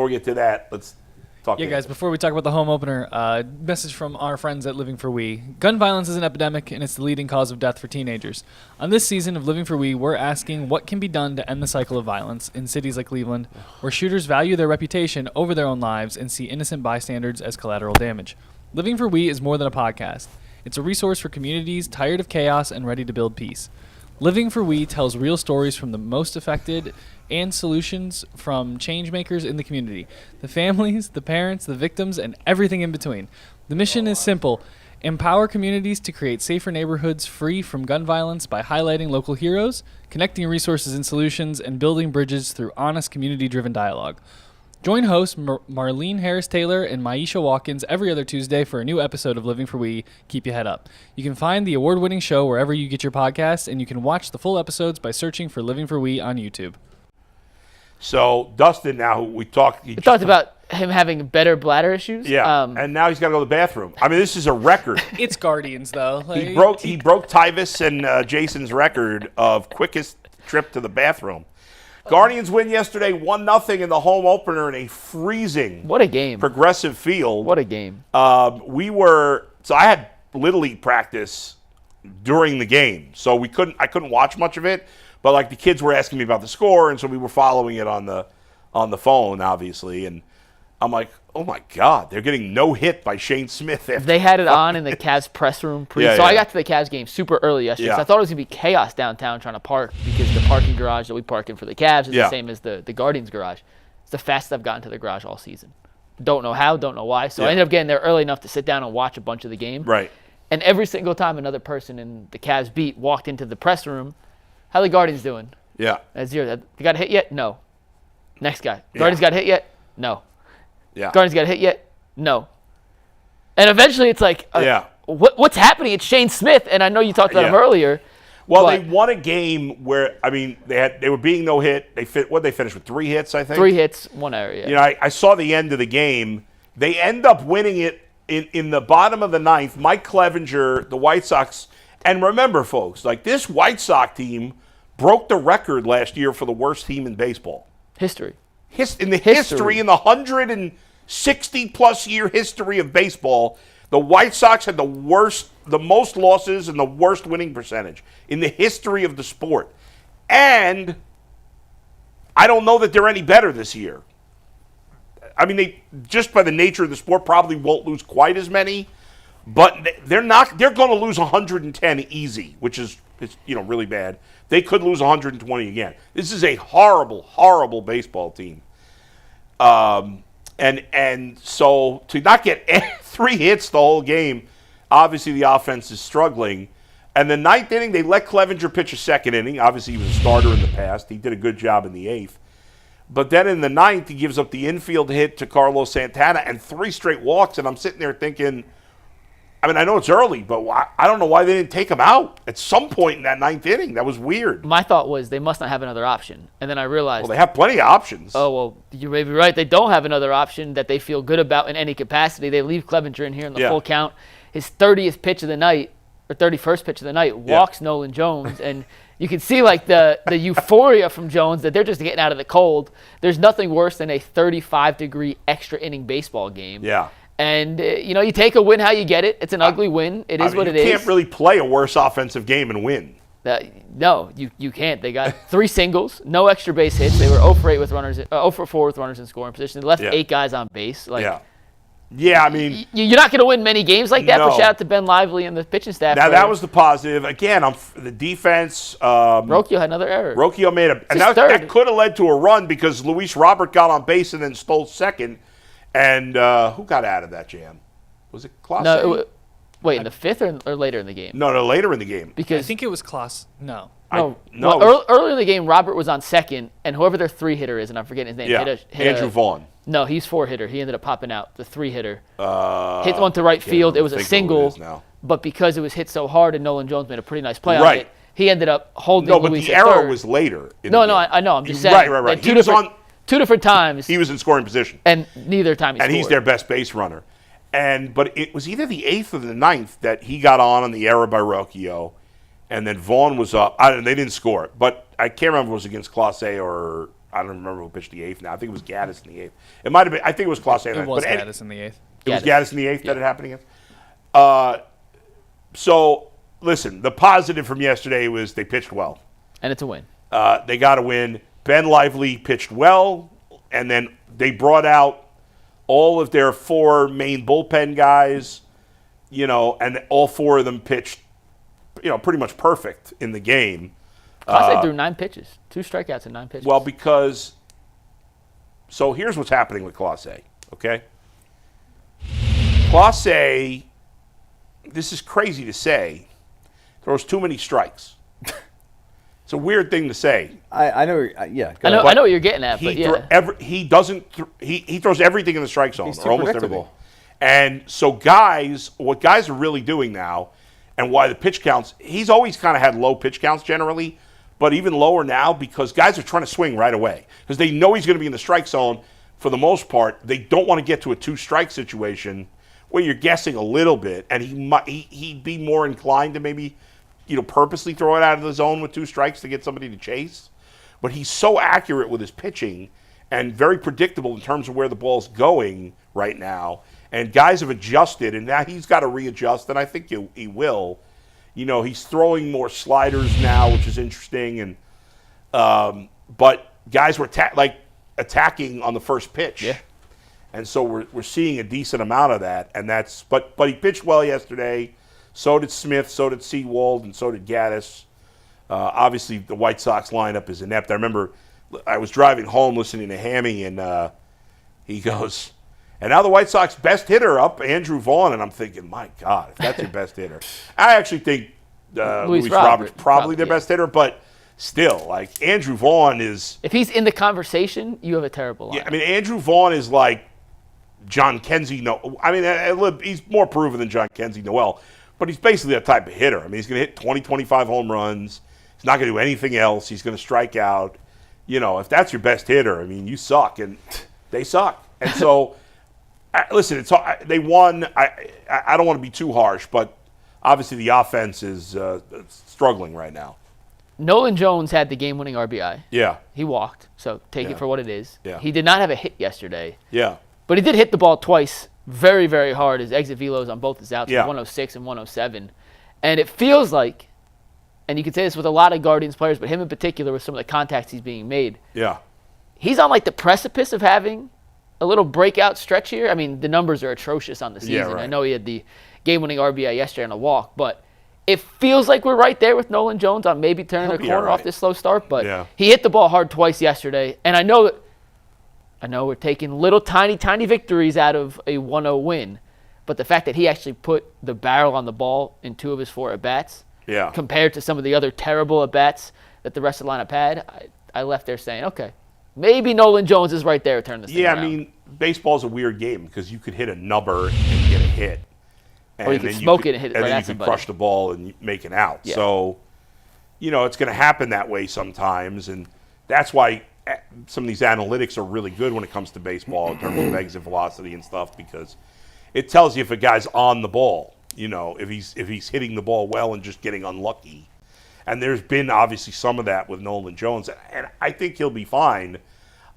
Before we get to that, let's talk. Yeah, guys, before we talk about the home opener, message from our friends at Living for We. Gun violence is an epidemic, and it's the leading cause of death for teenagers. On this season of Living for We, we're asking what can be done to end the cycle of violence in cities like Cleveland, where shooters value their reputation over their own lives and see innocent bystanders as collateral damage. Living for We is more than a podcast. It's a resource for communities tired of chaos and ready to build peace. Living for We tells real stories from the most affected and solutions from change makers in the community. The families, the parents, the victims, and everything in between. The mission is simple. Empower communities to create safer neighborhoods free from gun violence by highlighting local heroes, connecting resources and solutions, and building bridges through honest community-driven dialogue. Join hosts Marlene Harris-Taylor and Maisha Watkins every other Tuesday for a new episode of Living for We. Keep your head up. You can find the award-winning show wherever you get your podcasts, and you can watch the full episodes by searching for Living for We on YouTube. So, Dustin, now we talked about him having better bladder issues. Yeah, and now he's got to go to the bathroom. I mean, this is a record. It's Guardians, though. Like, he broke Tyvis and Jason's record of quickest trip to the bathroom. Guardians win yesterday 1-0 in the home opener in a freezing what a game. Progressive field. What a game. I had Little League practice during the game, so I couldn't watch much of it. But like the kids were asking me about the score, and so we were following it on the phone, obviously. And I'm like, oh my God, they're getting no hit by Shane Smith. They had it on in the Cavs press room. I got to the Cavs game super early yesterday. Yeah. So I thought it was gonna be chaos downtown trying to park because the parking garage that we park in for the Cavs is the same as the Guardians garage. It's the fastest I've gotten to the garage all season. Don't know how, don't know why. So I ended up getting there early enough to sit down and watch a bunch of the game. Right. And every single time another person in the Cavs beat walked into the press room. How the Guardians doing? Yeah. That's zero. They got hit yet? No. Next guy. Guardians got hit yet? No. Yeah. Guardians got hit yet? No. And eventually it's like, what's happening? It's Shane Smith, and I know you talked about him earlier. Well, they won a game where they were being no hit. They finish with 3 hits, I think. 3 hits, 1 error. Yeah. You know, I saw the end of the game. They end up winning it in the bottom of the 9th. Mike Clevinger, the White Sox. And remember, folks, like this White Sox team broke the record last year for the worst team in baseball. History. In the 160-plus year history of baseball, the White Sox had the most losses and the worst winning percentage in the history of the sport. And I don't know that they're any better this year. I mean, they just by the nature of the sport probably won't lose quite as many. But they're not. They're going to lose 110 easy, which is really bad. They could lose 120 again. This is a horrible, horrible baseball team. And so to not get 3 hits the whole game, obviously the offense is struggling. And the 9th inning, they let Clevinger pitch a 2nd inning. Obviously, he was a starter in the past. He did a good job in the 8th. But then in the 9th, he gives up the infield hit to Carlos Santana and 3 straight walks. And I'm sitting there thinking, I mean, I know it's early, but I don't know why they didn't take him out at some point in that 9th inning. That was weird. My thought was they must not have another option. And then I realized... Well, they have plenty of options. Oh, well, you may be right. They don't have another option that they feel good about in any capacity. They leave Clevinger in here in the full count. His 30th pitch of the night, or 31st pitch of the night, walks Nolan Jones. And you can see like the euphoria from Jones that they're just getting out of the cold. There's nothing worse than a 35-degree extra inning baseball game. Yeah. And, you take a win how you get it. It's an ugly win. It is what it is. You can't really play a worse offensive game and win. No, you can't. They got 3 singles, no extra base hits. They were 0 for 8 with runners, 0 for 4 with runners in scoring position. They left 8 guys on base. Yeah, I mean... You're not going to win many games like that, but shout out to Ben Lively and the pitching staff. Now, that was the positive. Again, the defense... Rocchio had another error. Rocchio made and that could have led to a run because Luis Robert got on base and then stole second. And who got out of that jam? Was it Clase? No, wait, in the 5th or later in the game? No, later in the game. Because I think it was Clase. No. Early in the game, Robert was on second, and whoever their 3-hitter is, and I'm forgetting his name. Yeah, Andrew Vaughn. No, he's 4-hitter. He ended up popping out, the 3-hitter. Hit one to right field. It was a single, but because it was hit so hard and Nolan Jones made a pretty nice play on it, he ended up holding Luis at third. No, but the error was later. I know. I'm just saying. Right. Two different times. He was in scoring position. And neither time he scored. And he's their best base runner. But it was either the 8th or the 9th that he got on the error by Rocchio. And then Vaughn was up. They didn't score it. But I can't remember if it was against Clase or I don't remember who pitched the 8th now. I think it was Gaddis in the 8th. It might have been. I think it was Clase. It was Gaddis in the 8th. It was Gaddis in the 8th that it happened against. So listen, the positive from yesterday was they pitched well, and it's a win. They got a win. Ben Lively pitched well, and then they brought out all of their 4 main bullpen guys, and all 4 of them pitched, pretty much perfect in the game. Clase threw 9 pitches, 2 strikeouts and 9 pitches. Well, so here's what's happening with Clase, okay? Clase, this is crazy to say, throws too many strikes. It's a weird thing to say. I know. Yeah. I know what you're getting at. But he throws everything in the strike zone, He's or too almost predictable. everything. And so what guys are really doing now, and why the pitch counts, he's always kind of had low pitch counts generally, but even lower now because guys are trying to swing right away because they know he's going to be in the strike zone. For the most part, they don't want to get to a 2-strike situation where you're guessing a little bit, and he'd be more inclined to maybe, purposely throw it out of the zone with 2 strikes to get somebody to chase. But he's so accurate with his pitching and very predictable in terms of where the ball's going right now. And guys have adjusted, and now he's got to readjust, and I think he will. He's throwing more sliders now, which is interesting, and but guys were attacking on the first pitch. Yeah. And so we're seeing a decent amount of that, and but he pitched well yesterday. So did Smith, so did Seawald, and so did Gaddis. Obviously, the White Sox lineup is inept. I remember I was driving home listening to Hammy, and he goes, and now the White Sox best hitter up, Andrew Vaughn, and I'm thinking, my God, if that's your best hitter. I actually think Luis Roberts probably their best hitter, but still, Andrew Vaughn is... If he's in the conversation, you have a terrible lineup. Yeah, Andrew Vaughn is like Jhonkensy Noel. He's more proven than Jhonkensy Noel, but he's basically that type of hitter. He's going to hit 20, 25 home runs. He's not going to do anything else. He's going to strike out. If that's your best hitter, you suck, and they suck. And so, listen, they won. I don't want to be too harsh, but obviously the offense is struggling right now. Nolan Jones had the game-winning RBI. Yeah. He walked, so take it for what it is. Yeah. He did not have a hit yesterday. Yeah. But he did hit the ball twice very, very hard. His exit velos on both his outs, 106 and 107. And it feels like, and you can say this with a lot of Guardians players, but him in particular with some of the contacts he's being made. Yeah. He's on the precipice of having a little breakout stretch here. The numbers are atrocious on the season. Yeah, right. I know he had the game-winning RBI yesterday on a walk, but it feels like we're right there with Nolan Jones on maybe turning the corner off this slow start. But he hit the ball hard twice yesterday, and I know we're taking little tiny victories out of a 1-0 win, but the fact that he actually put the barrel on the ball in 2 of his 4 at-bats, compared to some of the other terrible at-bats that the rest of the lineup had, I left there saying, okay, maybe Nolan Jones is right there to turn this thing around. Baseball's a weird game because you could hit a number and get a hit. Or you could smoke it and hit it right at somebody. And then you could crush the ball and make it out. Yeah. So, it's going to happen that way sometimes, and that's why some of these analytics are really good when it comes to baseball in terms of exit velocity and stuff, because it tells you if a guy's on the ball, if he's hitting the ball well and just getting unlucky. And there's been obviously some of that with Nolan Jones, and I think he'll be fine.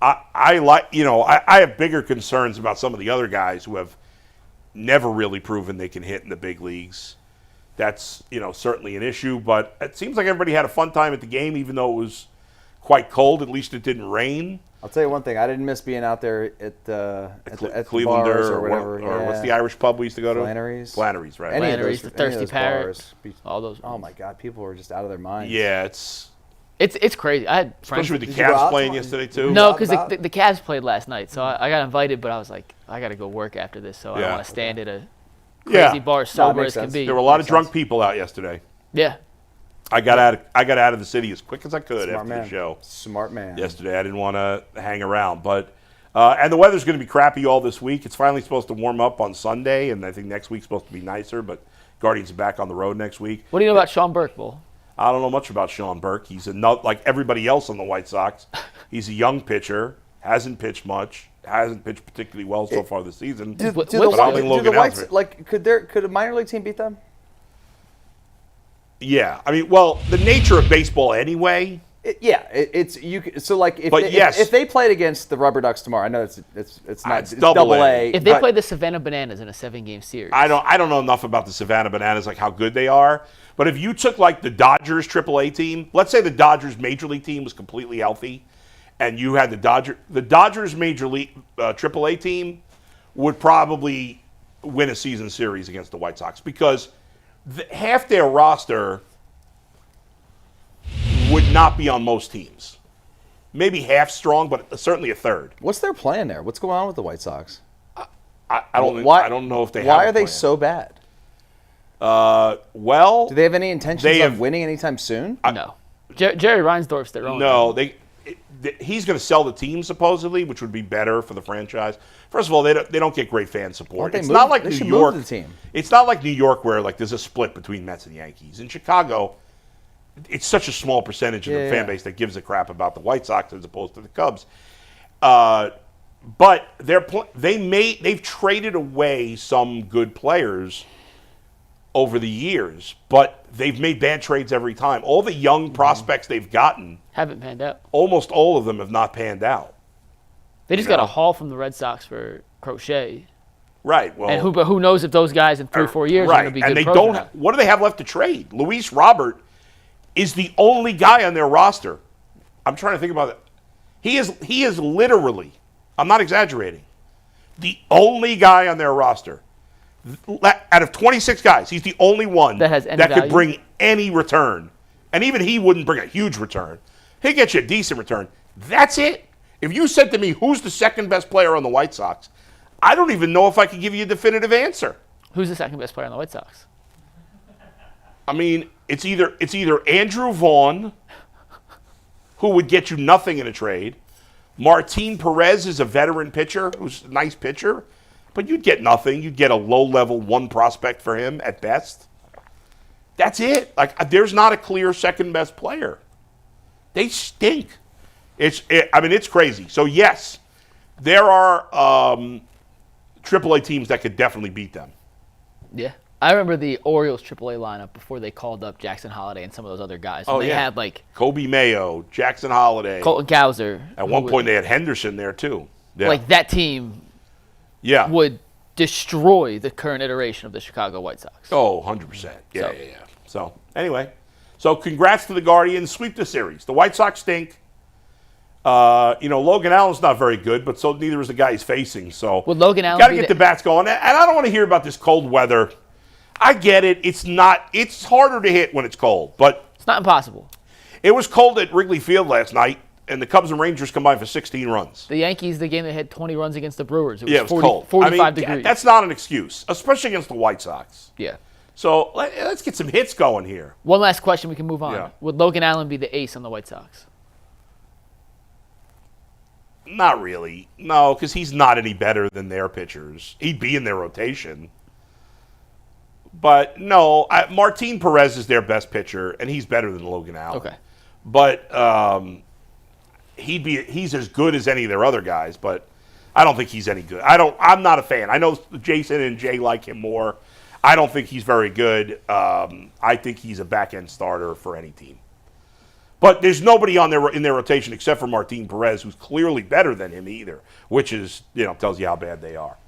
I have bigger concerns about some of the other guys who have never really proven they can hit in the big leagues. That's, certainly an issue, but it seems like everybody had a fun time at the game, even though it was quite cold. At least it didn't rain. I'll tell you one thing. I didn't miss being out there at Cleveland bars or whatever. Or what's the Irish pub we used to go to? Flannery's, right? Flannery's, the Thirsty Parrot. All those. Oh my God, people were just out of their minds. Yeah, it's crazy. I had friends. Especially with the Cavs playing yesterday too. No, because the Cavs played last night, so I got invited, but I was like, I got to go work after this, so I don't want to stand at a crazy bar sober as can be. There were a lot of drunk people out yesterday. Yeah. I got out of the city as quick as I could after the show. Smart man. Yesterday, I didn't want to hang around, but and the weather's going to be crappy all this week. It's finally supposed to warm up on Sunday, and I think next week's supposed to be nicer. But Guardians are back on the road next week. What do you know about Sean Burke, Bull? I don't know much about Sean Burke. He's like everybody else on the White Sox. He's a young pitcher, hasn't pitched much, hasn't pitched particularly well so far this season. Do the Whites, could a minor league team beat them? Yeah, the nature of baseball anyway So like if they played against the Rubber Ducks tomorrow, I know it's not it's double A. If they played the Savannah Bananas in a 7-game series, I don't know enough about the Savannah Bananas, like how good they are. But if you took like the Dodgers AAA team, let's say the Dodgers Major League team was completely healthy, and you had the Dodgers Major League AAA team would probably win a season series against the White Sox because half their roster would not be on most teams. Maybe half strong, but certainly a third. What's their plan there? What's going on with the White Sox? I don't know if they have Why a are they plan. so bad? Well, do they have any intentions of winning anytime soon? No. Jerry Reinsdorf's their own. No, he's going to sell the team supposedly, which would be better for the franchise. First of all, they don't get great fan support. It's not like New York. It's not like New York where like there's a split between Mets and Yankees. In Chicago, it's such a small percentage of the fan base that gives a crap about the White Sox as opposed to the Cubs. But they've traded away some good players over the years, but they've made bad trades every time. All the young prospects they've gotten haven't panned out. Almost all of them have not panned out. They just got a haul from the Red Sox for Crochet. Right. Well, and who knows if those guys in 3 or 4 years are going to be good. And they don't. What do they have left to trade? Luis Robert is the only guy on their roster. I'm trying to think about it. He is literally, I'm not exaggerating, the only guy on their roster. Out of 26 guys, he's the only one that could bring any return. And even he wouldn't bring a huge return. He'd get you a decent return. That's it. If you said to me, who's the second best player on the White Sox, I don't even know if I could give you a definitive answer. Who's the second best player on the White Sox? I mean, it's either Andrew Vaughn, who would get you nothing in a trade. Martin Perez is a veteran pitcher who's a nice pitcher, but you'd get nothing. You'd get a low-level 1 prospect for him at best. That's it. Like, there's not a clear second-best player. They stink. It's crazy. So, yes, there are AAA teams that could definitely beat them. Yeah. I remember the Orioles AAA lineup before they called up Jackson Holiday and some of those other guys. They had like Kobe Mayo, Jackson Holiday, Colton Cowser. At one point, they had Henderson there too. Yeah. Like that team would destroy the current iteration of the Chicago White Sox. Oh, 100%. Yeah. So, anyway. Congrats to the Guardians. Sweep the series. The White Sox stink. Logan Allen's not very good, but so neither is the guy he's facing. So, Logan Allen got to get the bats going. And I don't want to hear about this cold weather. I get it. It's harder to hit when it's cold, but it's not impossible. It was cold at Wrigley Field last night, and the Cubs and Rangers combined for 16 runs. The Yankees, the game that had 20 runs against the Brewers. It was, it was cold. 45 degrees. That's not an excuse, especially against the White Sox. Yeah. So let's get some hits going here. One last question, we can move on. Yeah. Would Logan Allen be the ace on the White Sox? Not really. No, because he's not any better than their pitchers. He'd be in their rotation. But no, Martin Perez is their best pitcher, and he's better than Logan Allen. Okay. But he's as good as any of their other guys, but I don't think he's any good. I'm not a fan. I know Jason and Jay like him more. I don't think he's very good. I think he's a back-end starter for any team. But there's nobody in their rotation except for Martin Perez, who's clearly better than him either, which is, tells you how bad they are.